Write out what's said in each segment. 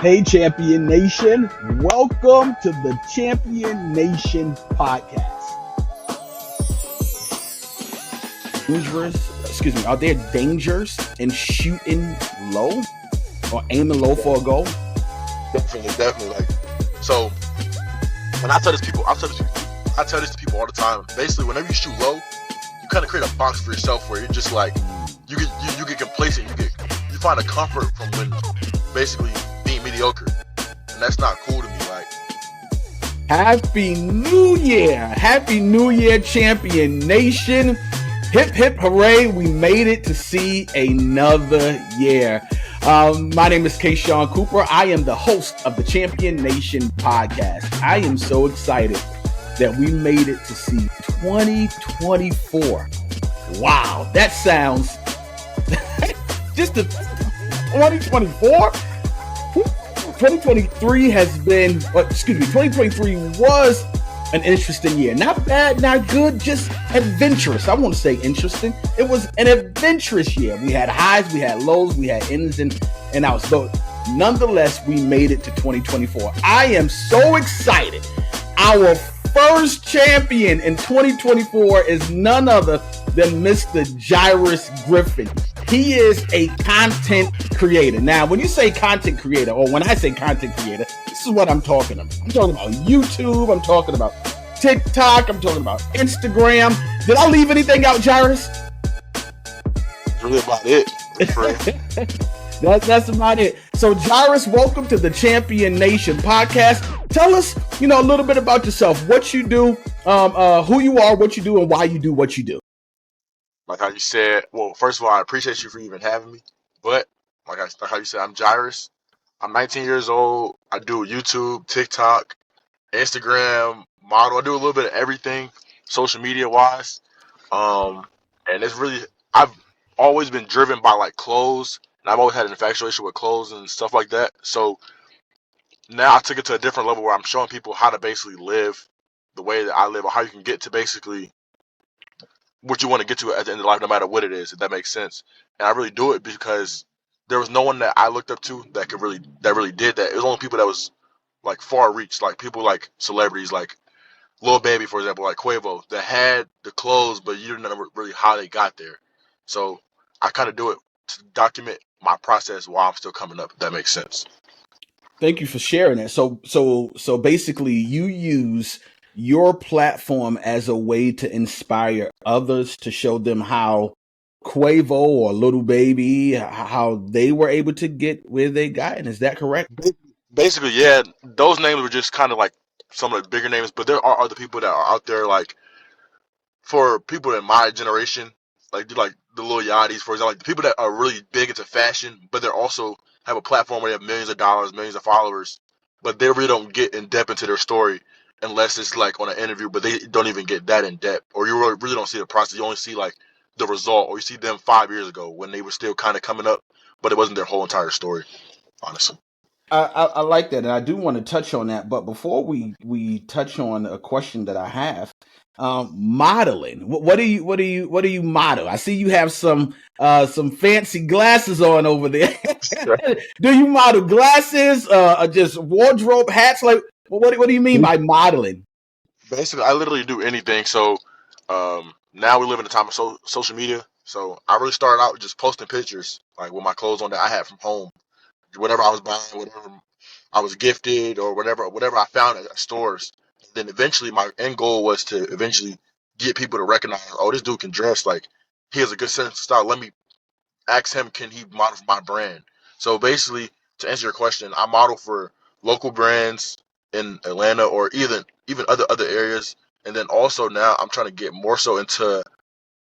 Hey, Champion Nation. Welcome to the Champion Nation podcast. Are there dangers in shooting low or aiming low for a goal? Definitely. So when I tell this to people all the time. Basically, whenever you shoot low, you kind of create a box for yourself where you're just like, you get complacent. You find a comfort from when basically being mediocre, and that's not cool to me. Like, Happy New Year, Champion Nation. Hip, hip, hooray. We made it to see another year. My name is Kayshawn Cooper. I am the host of the Champion Nation podcast. I am so excited that we made it to see 2024. Wow, that sounds just a 2024? 2023 has been, 2023 was an interesting year. Not bad, not good, just adventurous. I want to say interesting. It was an adventurous year. We had highs, we had lows, we had ins and outs. But nonetheless, we made it to 2024. I am so excited. Our first champion in 2024 is none other than Mr. Jairus Griffin. He is a content creator. Now, when you say content creator, or when I say content creator, this is what I'm talking about. I'm talking about YouTube. I'm talking about TikTok. I'm talking about Instagram. Did I leave anything out, Jairus? that's really about it. That's about it. So, Jairus, welcome to the Champion Nation podcast. Tell us, a little bit about yourself, what you do, who you are, what you do, and why you do what you do. Like how you said. Well, first of all, I appreciate you for even having me. But like how you said, I'm Jairus. I'm 19 years old. I do YouTube, TikTok, Instagram, model. I do a little bit of everything, social media wise. And it's really, I've always been driven by like clothes, and I've always had an infatuation with clothes and stuff like that. So now I took it to a different level where I'm showing people how to basically live the way that I live, or how you can get to basically what you want to get to at the end of life, no matter what it is, if that makes sense. And I really do it because there was no one that I looked up to that really did that. It was only people that was like far reached, like people like celebrities, like Lil Baby, for example, like Quavo, that had the clothes, but you didn't know really how they got there. So I kind of do it to document my process while I'm still coming up, if that makes sense. Thank you for sharing that. So basically, you use your platform as a way to inspire others, to show them how Quavo or Little Baby, how they were able to get where they got. And is that correct? Basically, yeah, those names were just kind of like some of the bigger names, but there are other people that are out there, like for people in my generation, like the Lil Yachty's, for example, like the people that are really big into fashion, but they're also have a platform where they have millions of dollars, millions of followers, but they really don't get in depth into their story unless it's like on an interview, but they don't even get that in depth, or you really don't see the process. You only see like the result, or you see them 5 years ago when they were still kind of coming up, but it wasn't their whole entire story, honestly. I like that, and I do want to touch on that. But before we touch on a question that I have, modeling. What do you model? I see you have some fancy glasses on over there. Do you model glasses? Just wardrobe, hats? Like, what do you mean by modeling? Basically, I literally do anything. So now we live in a time of social media. So I really started out just posting pictures, like with my clothes on that I had from home, whatever I was buying, whatever I was gifted, or whatever I found at stores. Then eventually, my end goal was to eventually get people to recognize, oh, this dude can dress. Like, he has a good sense of style. Let me ask him, can he model for my brand? So basically, to answer your question, I model for local brands in Atlanta, or even other areas. And then also now I'm trying to get more so into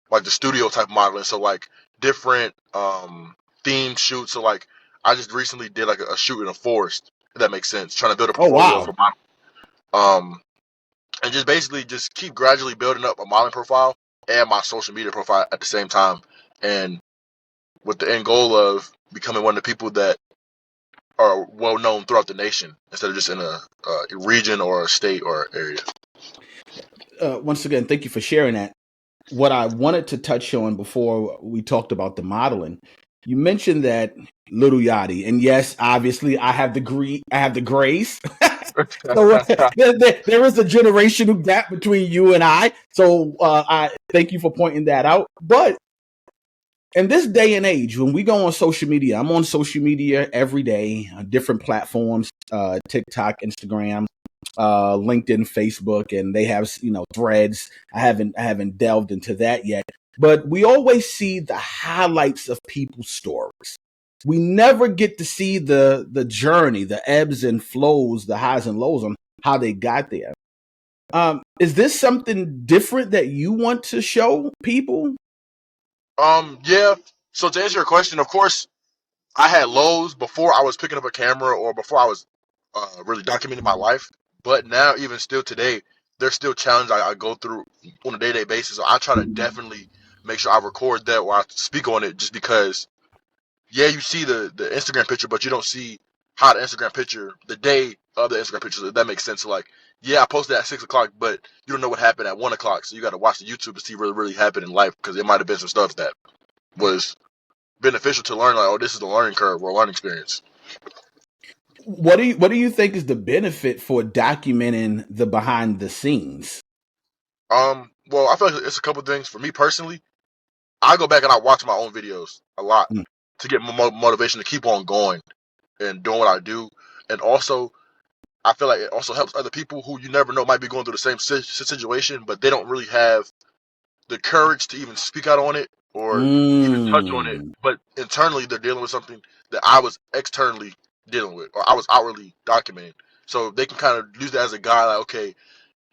like the studio type modeling. So like different themed shoots. So like I just recently did like a shoot in a forest, if that makes sense. Trying to build a Oh portfolio wow! for my and just basically just keep gradually building up a modeling profile and my social media profile at the same time. And with the end goal of becoming one of the people that are well known throughout the nation instead of just in a region or a state or area. Once again, thank you for sharing that. What I wanted to touch on before we talked about the modeling You mentioned that Little Yachty, and yes, obviously, I have the grace. So there is a generational gap between you and I. So I thank you for pointing that out. But in this day and age, when we go on social media, I'm on social media every day, different platforms, TikTok, Instagram, LinkedIn, Facebook, and they have threads. I haven't delved into that yet, but we always see the highlights of people's stories. We never get to see the journey, the ebbs and flows, the highs and lows on how they got there. Is this something different that you want to show people? Yeah. So to answer your question, of course, I had lows before I was picking up a camera or before I was really documenting my life. But now, even still today, there's still challenges I go through on a day-to-day basis. So I try to definitely make sure I record that or I speak on it, just because, yeah, you see the Instagram picture, but you don't see how the Instagram picture, the day of the Instagram picture, if that makes sense. So, like, yeah, I posted at 6 o'clock, but you don't know what happened at 1 o'clock. So you got to watch the YouTube to see what really happened in life, because it might have been some stuff that was beneficial to learn. Like, oh, this is the learning curve or learning experience. What do you think is the benefit for documenting the behind the scenes? Well, I feel like it's a couple things. For me personally, I go back and I watch my own videos a lot Mm. to get motivation to keep on going and doing what I do. And also, I feel like it also helps other people who you never know might be going through the same situation, but they don't really have the courage to even speak out on it or even touch on it. Mm. But internally, they're dealing with something that I was externally dealing with, or I was outwardly documenting. So they can kind of use that as a guide, like, okay,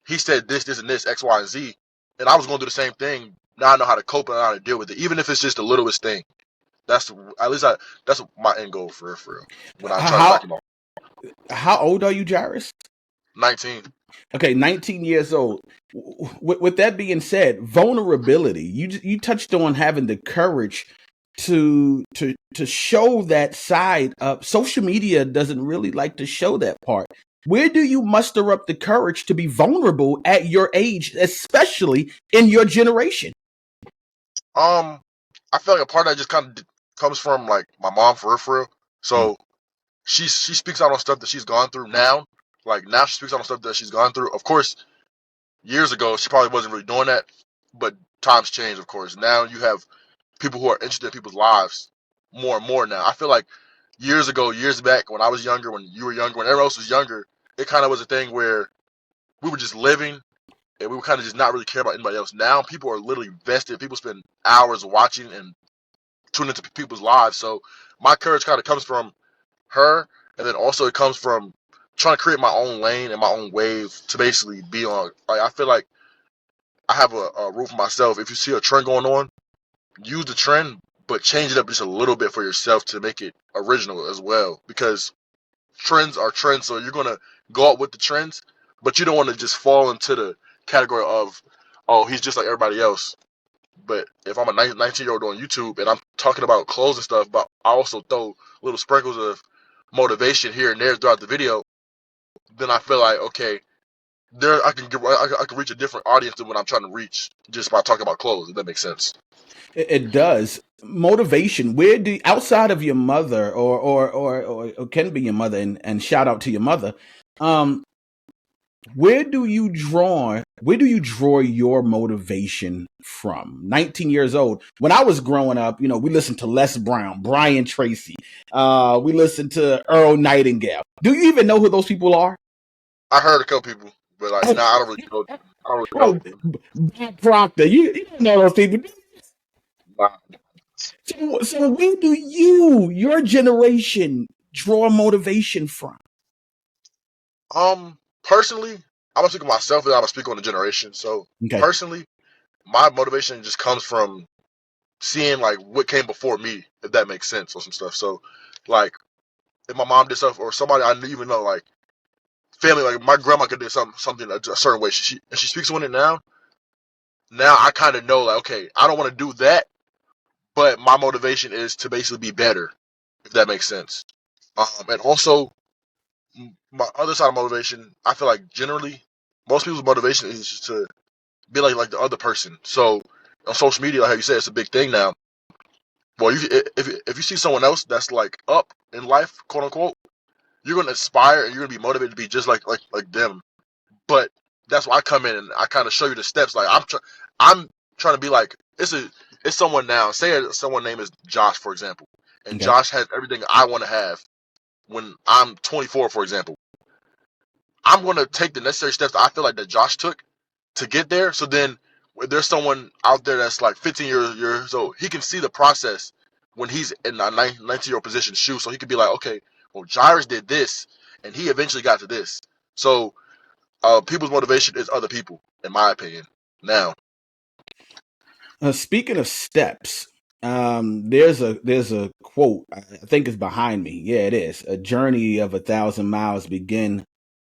he said this, this, and this, X, Y, and Z, and I was going to do the same thing. Now I know how to cope and I know how to deal with it, even if it's just the littlest thing. That's at least that's my end goal for real. When I try to How document. how old are you, Jairus? 19. Okay, 19 years old. With that being said, vulnerability. You touched on having the courage to show that side up. Social media doesn't really like to show that part. Where do you muster up the courage to be vulnerable at your age, especially in your generation? I feel like a part of that just kind of comes from like my mom for real. Mm. So she speaks out on stuff that she's gone through now. Like now she speaks out on stuff that she's gone through. Of course, years ago she probably wasn't really doing that, but times change. Of course, now you have people who are interested in people's lives more and more now. I feel like years ago, years back, when I was younger, when you were younger, when everyone else was younger, it kind of was a thing where we were just living and we were kind of just not really care about anybody else. Now people are literally invested. People spend hours watching and tuning into people's lives. So my courage kind of comes from her, and then also it comes from trying to create my own lane and my own wave to basically be on. Like I feel like I have a rule for myself. If you see a trend going on, use the trend, but change it up just a little bit for yourself to make it original as well. Because trends are trends, so you're gonna go out with the trends, but you don't want to just fall into the category of, oh, he's just like everybody else. But if I'm a 19-year-old on YouTube and I'm talking about clothes and stuff, but I also throw little sprinkles of motivation here and there throughout the video, then I feel like, okay, there I can reach a different audience than what I'm trying to reach just by talking about clothes. If that makes sense. It does. Motivation. Where do outside of your mother or can be your mother and shout out to your mother. Um, where do you draw your motivation from? 19 years old. When I was growing up, we listened to Les Brown, Brian Tracy. We listened to Earl Nightingale. Do you even know who those people are? I heard a couple people, but like, Oh, nah, I don't really know. I don't really know oh, Bob Proctor. You don't know those people. Nah. So where do your generation, draw motivation from? Personally, I'm gonna speak on myself and I'm gonna speak on the generation. So Okay. personally, my motivation just comes from seeing like what came before me, if that makes sense, or some stuff. So, like, if my mom did stuff or somebody I didn't even know, like family, like my grandma could do something a certain way. She speaks on it now. Now I kind of know, like, okay, I don't want to do that, but my motivation is to basically be better, if that makes sense. And also my other side of motivation, I feel like generally most people's motivation is just to be like the other person. So on social media, like how you said, it's a big thing now. well, if you see someone else that's like up in life, quote unquote, you're gonna aspire and you're gonna be motivated to be just like them. But that's why I come in and I kind of show you the steps. Like I'm trying to be like it's someone now. Say someone name is Josh, for example, and Okay. Josh has everything I want to have when I'm 24, for example. I'm going to take the necessary steps that I feel like that Josh took to get there. So then, if there's someone out there that's like 15 years old, he can see the process when he's in a 19-year-old position shoe. So he could be like, okay, well, Jairus did this, and he eventually got to this. So people's motivation is other people, in my opinion. Now, Speaking of steps, there's a quote. I think it's behind me. Yeah, it is. A journey of 1,000 miles begin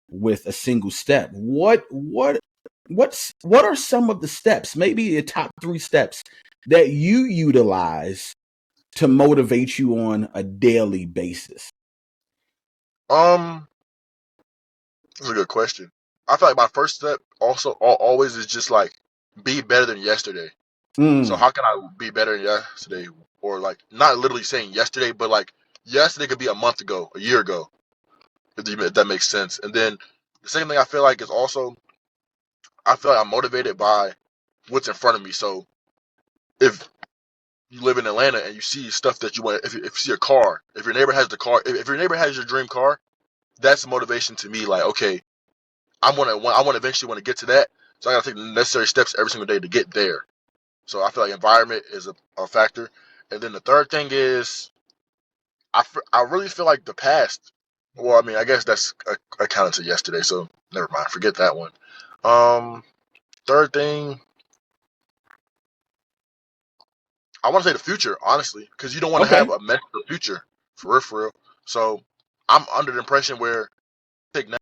with a single step. What are some of the steps? Maybe the top 3 steps that you utilize to motivate you on a daily basis. um, that's a good question. I feel like my first step also always is just like be better than yesterday. So Mm, how can I be better than yesterday? Or like not literally saying yesterday, but like yesterday could be a month ago, a year ago, if that makes sense. And then the second thing I feel like is also I feel like I'm motivated by what's in front of me. So if you live in Atlanta and you see stuff that you want, if you see a car, if your neighbor has the car, if your neighbor has your dream car, that's motivation to me. Like, okay, I want to eventually want to get to that. So I got to take the necessary steps every single day to get there. So I feel like environment is a factor. And then the third thing is I really feel like the past. Well, I mean, I guess that's accounted to yesterday, so never mind. Forget that one. Um, Third thing, I want to say the future, honestly, because you don't want to have okay. a messed up future, for real, for real. So I'm under the impression where take now.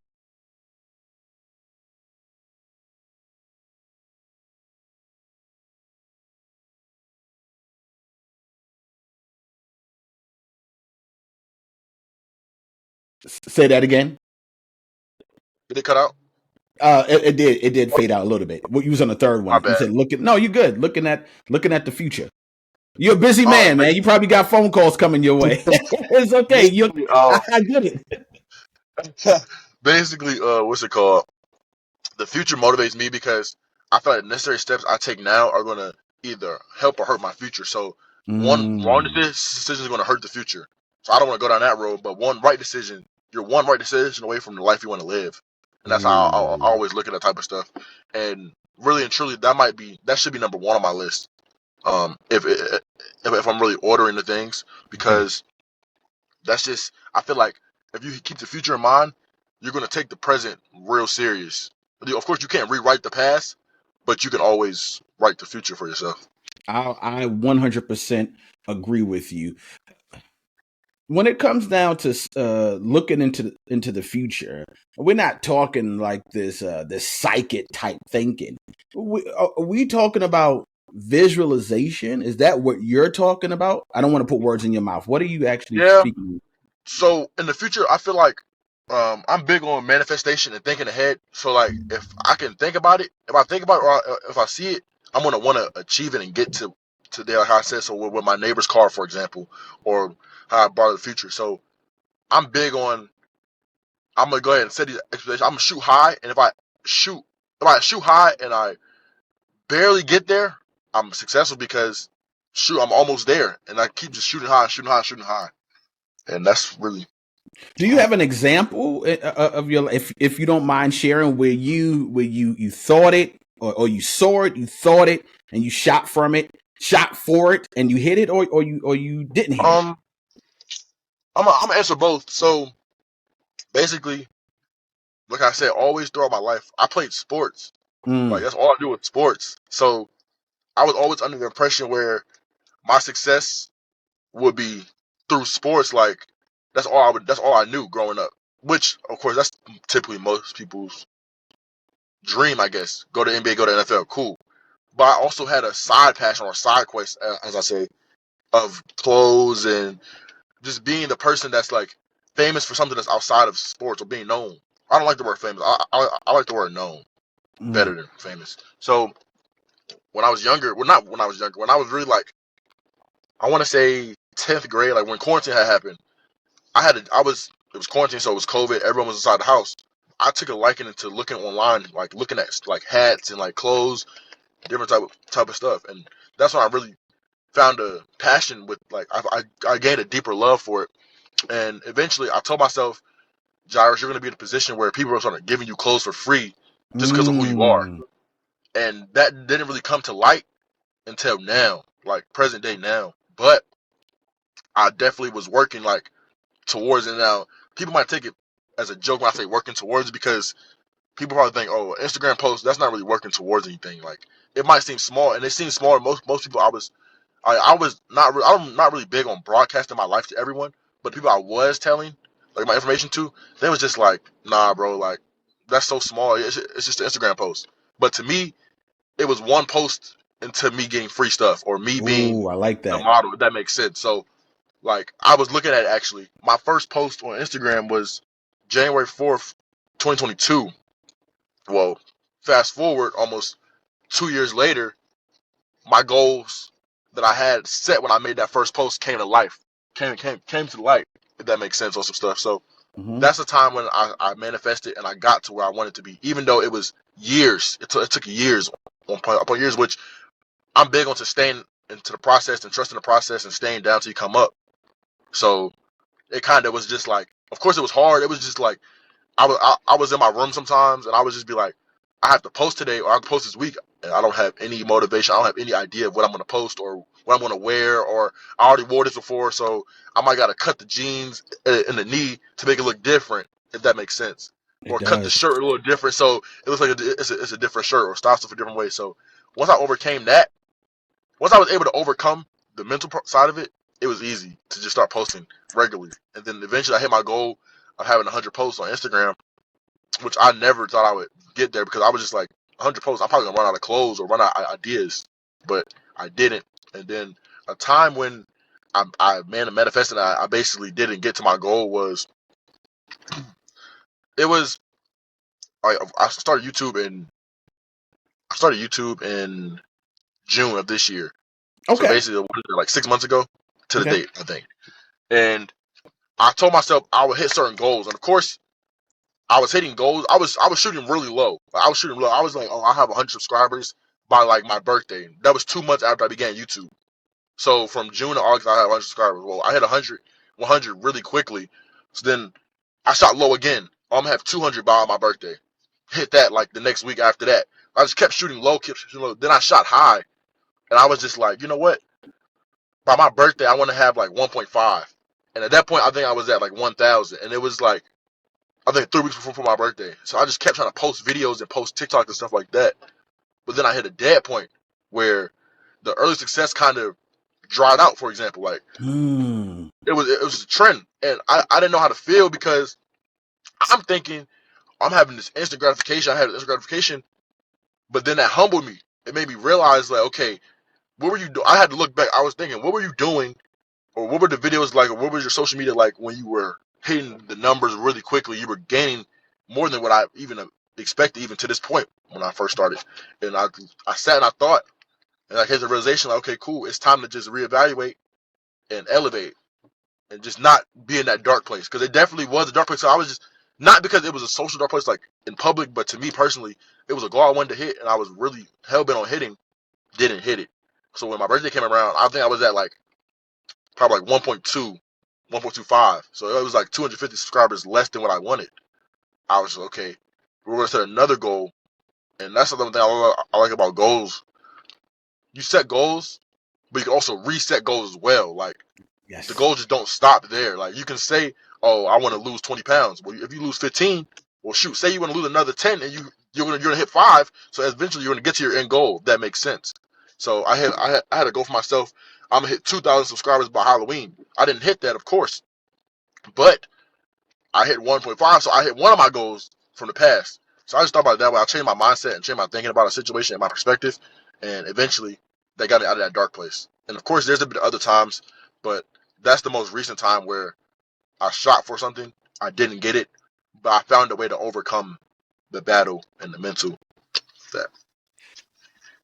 Say that again. Did it cut out? It did fade out a little bit. What you was on the third My one? You bad. said looking. No, you good. Looking at the future. You're a busy Uh, man, man. You probably got phone calls coming your way. It's okay. You, basically, I get it. basically, what's it called? The future motivates me because I feel like the necessary steps I take now are gonna either help or hurt my future. So one wrong Mm, decision is gonna hurt the future. So I don't want to go down that road. But you're one right decision away from the life you want to live, and that's how I ooh, always look at that type of stuff. And really and truly, that should be number one on my list. If I'm really ordering the things, okay. because that's just I feel like if you keep the future in mind, you're gonna take the present real serious. Of course, you can't rewrite the past, but you can always write the future for yourself. I 100% agree with you. When it comes down to looking into the future, we're not talking like this psychic type thinking. Are we talking about visualization? Is that what you're talking about? I don't want to put words in your mouth. What are you actually Yeah. speaking? So in the future, I feel like I'm big on manifestation and thinking ahead. So like, if I can think about it, if I think about it, or if I see it, I'm gonna want to achieve it and get to there. Like I said, so with my neighbor's car, for example, or how I brought the future. So I'm big on I'm gonna go ahead and set these expectations. I'm gonna shoot high, and if I shoot high and I barely get there, I'm successful because shoot, I'm almost there, and I keep just shooting high, shooting high, shooting high, and that's really Do you have an example of your, if you don't mind sharing, where you thought it, or you saw it, you thought it, and you shot from it, shot for it, and you hit it, or you didn't hit it? um. I'm gonna answer both. So basically, like I said, always throughout my life, I played sports. Like Mm, that's all I do with sports. So I was always under the impression where my success would be through sports. Like that's all I knew growing up. Which of course that's typically most people's dream, I guess. Go to NBA, go to NFL, cool. But I also had a side passion or side quest, as I say, of clothes and just being the person that's like famous for something that's outside of sports or being known. I don't like the word famous. I like the word known mm, better than famous. So when I was younger, well, not when I was younger, when I was really like I want to say 10th grade, like when quarantine had happened. It was quarantine, so it was COVID. Everyone was inside the house. I took a liking into looking online, like looking at like hats and like clothes, different type of stuff, and that's when I really found a passion with like I gained a deeper love for it, and eventually I told myself, Jairus, you're going to be in a position where people are sort of giving you clothes for free just because of who you are, and that didn't really come to light until now, like present day now, but I definitely was working like towards it. Now people might take it as a joke when I say working towards it because people probably think, oh, Instagram post, that's not really working towards anything. Like it might seem small, and it seems small to most people. I was not I'm not really big on broadcasting my life to everyone, but people I was telling like my information to, they was just like, nah, bro, like that's so small. It's just an Instagram post. But to me, it was one post into me getting free stuff or me being Ooh, I like the that. model. If that makes sense. So like I was looking at it actually. My first post on Instagram was January 4th, 2022. Well, fast forward almost 2 years later, my goals that I had set when I made that first post came to life, came to light. If that makes sense on some stuff. So Mm-hmm. that's the time when I manifested and I got to where I wanted to be. Even though it was years, it took years upon years, which I'm big on to staying into the process and trusting the process and staying down till you come up. So it kind of was just like, of course it was hard. It was just like I was in my room sometimes, and I would just be like, I have to post today, or I have to post this week, and I don't have any motivation. I don't have any idea of what I'm going to post or what I'm going to wear, or I already wore this before, so I might got to cut the jeans in the knee to make it look different, if that makes sense, It or cut the does. shirt a little different so it looks like it's a different shirt or style stuff a different way. So once I overcame that, once I was able to overcome the mental side of it, it was easy to just start posting regularly, and then eventually I hit my goal of having 100 posts on Instagram, which I never thought I would get there because I was just like 100 posts. I'm probably gonna run out of clothes or run out of ideas, but I didn't. And then a time when I manifested, I basically didn't get to my goal was it was I started YouTube in June of this year. So Okay. basically, like 6 months ago to the Okay. date, I think. And I told myself I would hit certain goals, and of course, I was hitting goals. I was shooting really low. I was shooting low. I was like, oh, I have 100 subscribers by like my birthday. That was 2 months after I began YouTube. So from June to August, I had 100 subscribers. Well, I hit 100 really quickly. So then I shot low again. I'm gonna have 200 by my birthday. Hit that like the next week after that. I just kept shooting low, kept shooting low. Then I shot high, and I was just like, you know what? By my birthday, I want to have like 1.5. And at that point, I think I was at like 1,000, and it was like I think 3 weeks before my birthday. So I just kept trying to post videos and post TikTok and stuff like that. But then I hit a dead point where the early success kind of dried out, for example. Like Hmm. it was a trend. And I didn't know how to feel because I'm thinking I'm having this instant gratification. I had instant gratification, but then that humbled me. It made me realize like, okay, what were you doing? I had to look back. I was thinking, what were you doing? Or what were the videos like? Or what was your social media like when you were hitting the numbers really quickly? You were gaining more than what I even expected, even to this point when I first started. And I sat and I thought, and I came to the realization, like, okay, cool, it's time to just reevaluate and elevate and just not be in that dark place. Because it definitely was a dark place. So I was just, not because it was a social dark place like in public, but to me personally, it was a goal I wanted to hit, and I was really hell bent on hitting, didn't hit it. So when my birthday came around, I think I was at like probably like 1.2, 1.25. So it was like 250 subscribers less than what I wanted. I was like, okay, we're going to set another goal. And that's another thing I like about goals. You set goals, but you can also reset goals as well. Like, the Yes. goals just don't stop there. Like, you can say, oh, I want to lose 20 pounds. Well, if you lose 15, well, shoot, say you want to lose another 10 and you're gonna hit 5. So eventually you're going to get to your end goal. If that makes sense. So I had to go for myself. I'm going to hit 2,000 subscribers by Halloween. I didn't hit that, of course, but I hit 1.5, so I hit one of my goals from the past. So I just thought about it that way. I changed my mindset and changed my thinking about a situation and my perspective, and eventually they got it out of that dark place. And of course, there's a bit of other times, but that's the most recent time where I shot for something, I didn't get it, but I found a way to overcome the battle and the mental that.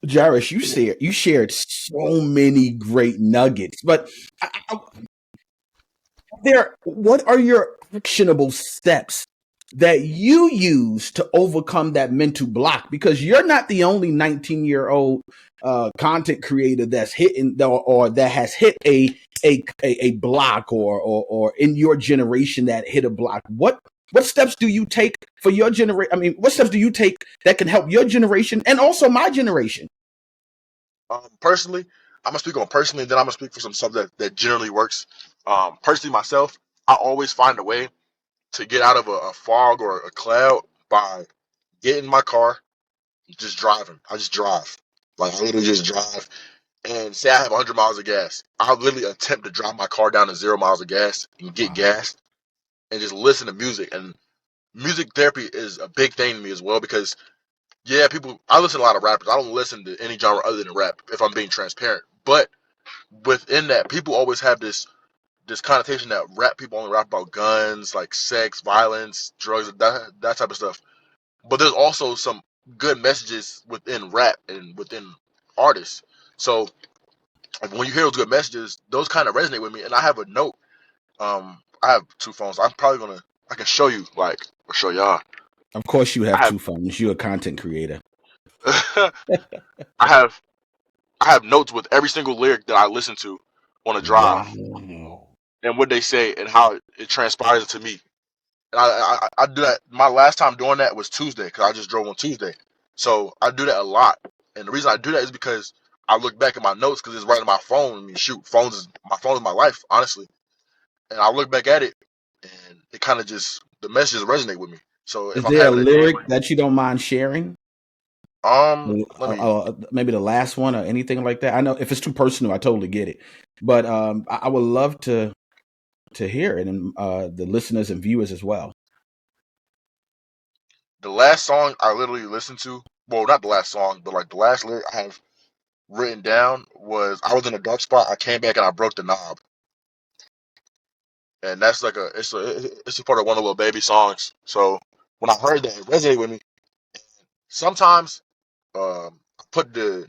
Jairus, you shared so many great nuggets, but what are your actionable steps that you use to overcome that mental block? Because you're not the only 19-year-old content creator that's hitting or that has hit a block or in your generation that hit a block. What steps do you take for your generation? I mean, what steps do you take that can help your generation and also my generation? Personally, I'm gonna speak on personally, then I'm gonna speak for some stuff that generally works. Personally, myself, I always find a way to get out of a fog or a cloud by getting in my car, just driving. I just drive. Like I literally just drive. And say I have 100 miles of gas. I'll literally attempt to drive my car down to 0 miles of gas and get Wow. gas and just listen to music. And music therapy is a big thing to me as well because, yeah, I listen to a lot of rappers. I don't listen to any genre other than rap if I'm being transparent. But within that, people always have this connotation that rap people only rap about guns, like sex, violence, drugs, that type of stuff. But there's also some good messages within rap and within artists. So when you hear those good messages, those kind of resonate with me. And I have a note. I have two phones. I can show you, like, or show y'all. Of course, you have I two phones. You're a content creator. have, I have, I have notes with every single lyric that I listen to on a drive, Wow. and what they say and how it transpires to me. And I do that. My last time doing that was Tuesday because I just drove on Tuesday. So I do that a lot. And the reason I do that is because I look back at my notes because it's right on my phone. I mean, shoot, my phone is my life, honestly. And I look back at it, and it kind of just the messages resonate with me. So Is if I'm there a having a day, lyric that you don't mind sharing? let me. Maybe the last one or anything like that. I know if it's too personal, I totally get it. But I would love to hear it, and the listeners and viewers as well. The last song I literally listened to, well, not the last song, but like the last lyric I have written down was I was in a dark spot. I came back and I broke the knob. And that's like it's a part of one of the Lil Baby songs. So when I heard that, it resonated with me. Sometimes I put the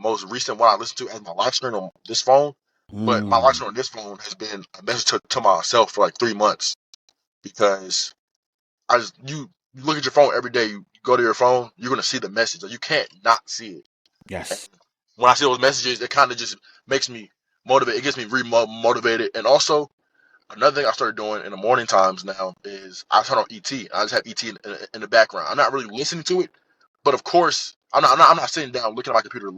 most recent one I listened to as my lock screen on this phone, but my lock Mm, screen on this phone has been a message to myself for like 3 months because you look at your phone every day. You go to your phone, you're gonna see the message. Like, you can't not see it. And yes. when I see those messages, it kind of just makes me motivated. It gets me motivated, and also another thing I started doing in the morning times now is I turn on ET. I just have ET in the background. I'm not really listening to it, but of course, I'm not sitting down looking at my computer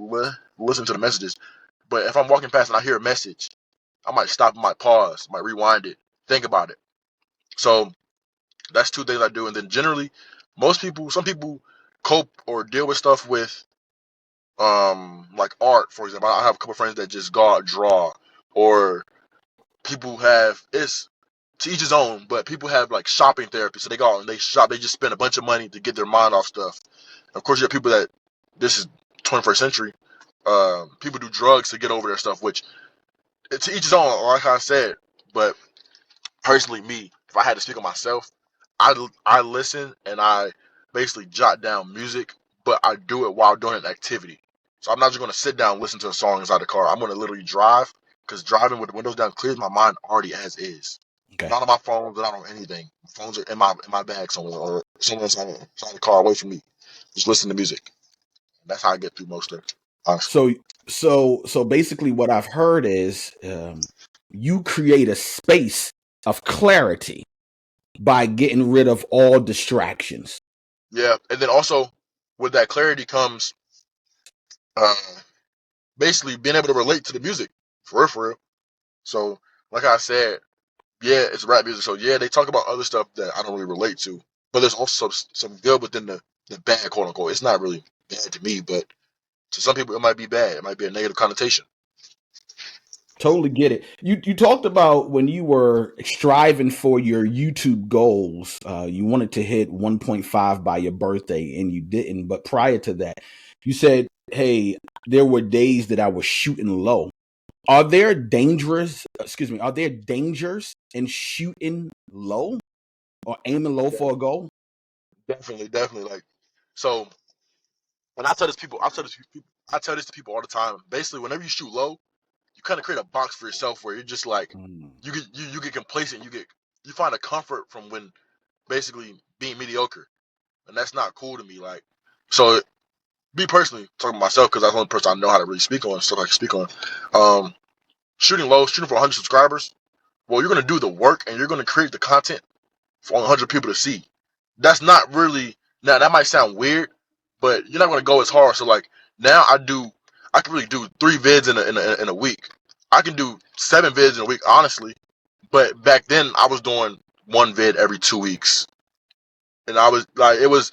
listening to the messages. But if I'm walking past and I hear a message, I might stop, I might pause, might rewind it, think about it. So that's two things I do. And then generally, some people cope or deal with stuff with like art, for example. I have a couple friends that just go out draw, or people have it's to each his own, but people have like shopping therapy. So they go out and they shop. They just spend a bunch of money to get their mind off stuff. Of course, you have people that this is 21st century. People do drugs to get over their stuff, which to each his own, like I said. But personally, me, if I had to speak on myself, I listen and I basically jot down music, but I do it while doing an activity. So I'm not just gonna sit down and listen to a song inside the car. I'm gonna literally drive because driving with the windows down clears my mind already as is. Okay. Not on my phone, not on anything. My phones are in my bag somewhere or somewhere inside the car away from me. Just listen to music. That's how I get through most of it. Honestly. So so basically, what I've heard is you create a space of clarity by getting rid of all distractions. Yeah, and then also with that clarity comes uh, basically being able to relate to the music for real, for real. So, like I said, yeah, it's rap music. So yeah, they talk about other stuff that I don't really relate to, but there's also some good within the bad, quote unquote. It's not really bad to me, but to some people it might be bad. It might be a negative connotation. Totally get it. You talked about when you were striving for your YouTube goals. You wanted to hit 1.5 by your birthday, and you didn't. But prior to that, you said, "Hey, there were days that I was shooting low." Are there dangerous? Excuse me. Are there dangers in shooting low or aiming low Yeah, for a goal? definitely, definitely. Like, so And I tell this people, I tell this to people all the time. Basically, whenever you shoot low, you kind of create a box for yourself where you're just like, you get complacent, you find a comfort from when basically being mediocre, and that's not cool to me. Like, so me personally, talking about myself because that's the only person I know how to really speak on stuff I can speak on. Shooting low, shooting for 100 subscribers. Well, you're gonna do the work and you're gonna create the content for 100 people to see. That's not really, now that might sound weird, but you're not gonna go as hard. So like now I can really do 3 vids in a week. I can do 7 vids in a week, honestly. But back then I was doing 1 vid every 2 weeks, and I was like, it was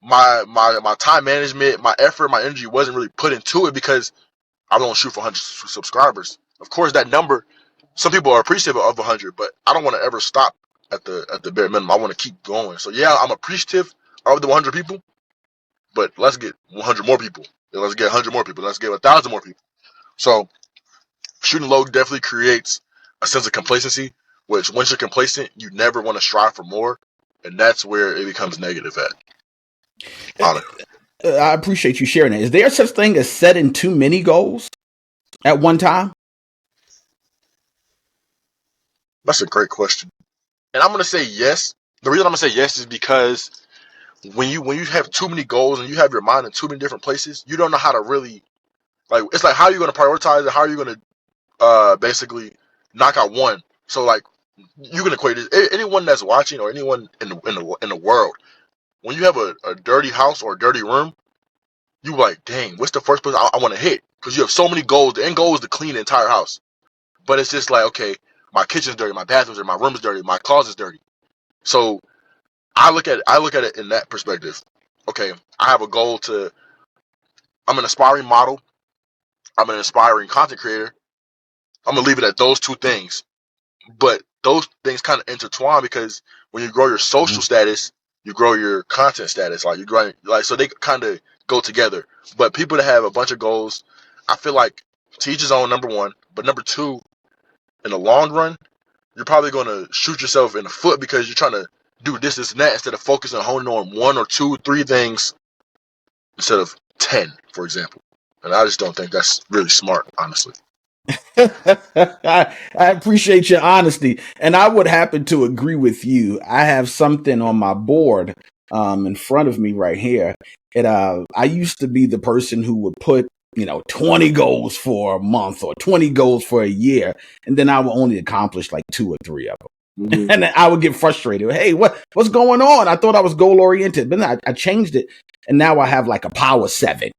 my time management, my effort, my energy wasn't really put into it because I don't shoot for 100 subscribers. Of course, that number, some people are appreciative of 100, but I don't want to ever stop at the bare minimum. I want to keep going. So yeah, I'm appreciative of the 100 people, but let's get 100 more people. Let's get 100 more people. Let's get 1,000 more people. So shooting low definitely creates a sense of complacency, which once you're complacent, you never want to strive for more, and that's where it becomes negative at. Honestly. I appreciate you sharing it. Is there such thing as setting too many goals at one time? That's a great question. And I'm going to say yes. The reason I'm going to say yes is because when you have too many goals and you have your mind in too many different places, you don't know how to really, like, it's like, how are you going to prioritize it? How are you going to basically knock out one? So like, you can equate it. Anyone that's watching or anyone in the world, when you have a dirty house or a dirty room, you like, dang, what's the first place I want to hit? Because you have so many goals. The end goal is to clean the entire house. But it's just like, okay, my kitchen's dirty, my bathroom's dirty, my room's dirty, my closet's dirty. So I look at it in that perspective. Okay, I have a goal I'm an aspiring model. I'm an aspiring content creator. I'm gonna leave it at those 2 things. But those things kind of intertwine because when you grow your social status, you grow your content status. Like you grow, like, so they kind of go together. But people that have a bunch of goals, I feel like to each his own, number one. But number 2, in the long run, you're probably gonna shoot yourself in the foot because you're trying to do this, and that instead of focusing on honing on 1 or 2, 3 things instead of 10, for example. And I just don't think that's really smart, honestly. I appreciate your honesty, and I would happen to agree with you. I have something on my board in front of me right here. I used to be the person who would put 20 goals for a month or 20 goals for a year, and then I would only accomplish like 2 or 3 of them. Mm-hmm. And then I would get frustrated. Hey, what's going on? I thought I was goal oriented, but then I changed it, and now I have like a power 7.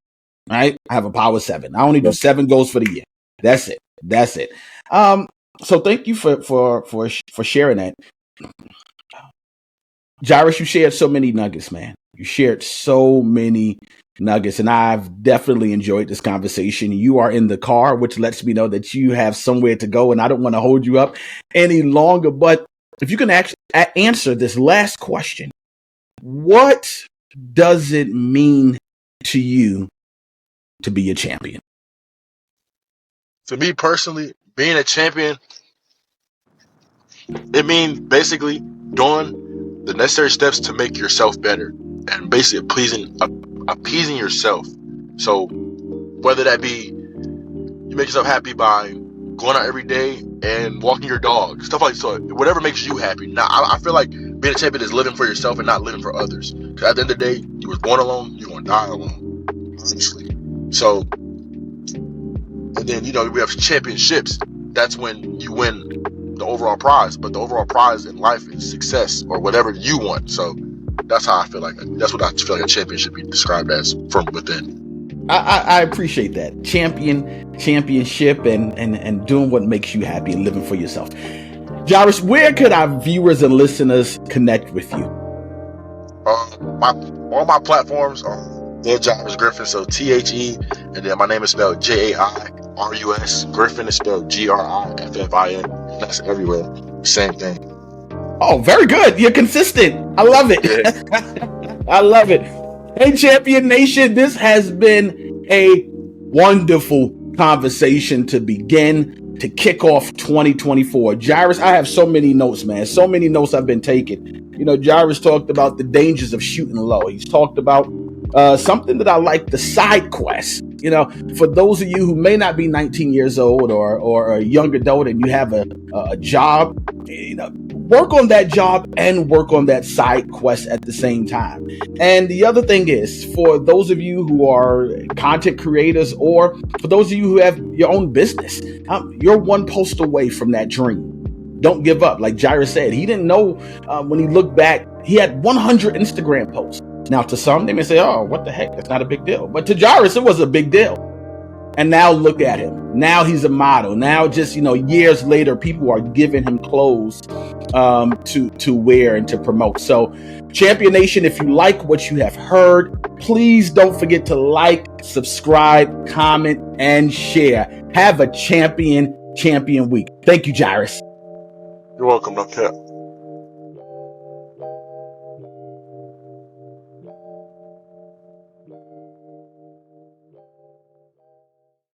Right? I have a power 7. I only do 7 goals for the year. That's it. So thank you for sharing that. Jairus, you shared so many nuggets, man. You shared so many nuggets, and I've definitely enjoyed this conversation. You are in the car, which lets me know that you have somewhere to go, and I don't want to hold you up any longer. But if you can actually answer this last question, what does it mean to you to be a champion? To me personally, being a champion, it means basically doing the necessary steps to make yourself better and basically appeasing yourself. So whether that be you make yourself happy by going out every day and walking your dog, stuff like so, whatever makes you happy. Now, I feel like being a champion is living for yourself and not living for others. Because at the end of the day, you was born alone, you're going to die alone, honestly. So, and then, we have championships. That's when you win the overall prize. But the overall prize in life is success or whatever you want. So that's how I feel like. That's what I feel like a champion should be described as from within. I appreciate that. Championship and doing what makes you happy and living for yourself. Jairus, where could our viewers and listeners connect with you? All my platforms are Jairus Griffin, so THE, and then my name is spelled JAIRUS. Griffin is spelled GRIFFIN. That's everywhere. Same thing. Oh, very good. You're consistent. I love it. Yeah. I love it. Hey, Champion Nation, this has been a wonderful conversation to begin, to kick off 2024. Jairus, I have so many notes, man. So many notes I've been taking. Jairus talked about the dangers of shooting low. He's talked about Something that I like, the side quest. You know, for those of you who may not be 19 years old or a young adult and you have a job, you know, work on that job and work on that side quest at the same time. And the other thing is, for those of you who are content creators or for those of you who have your own business, you're one post away from that dream. Don't give up. Like Jairus said, he didn't know when he looked back, he had 100 Instagram posts. Now, to some, they may say, oh, what the heck? That's not a big deal. But to Jairus, it was a big deal. And now look at him. Now he's a model. Now, just, years later, people are giving him clothes to wear and to promote. So, Champion Nation, if you like what you have heard, please don't forget to like, subscribe, comment, and share. Have a champion week. Thank you, Jairus. You're welcome, no cap.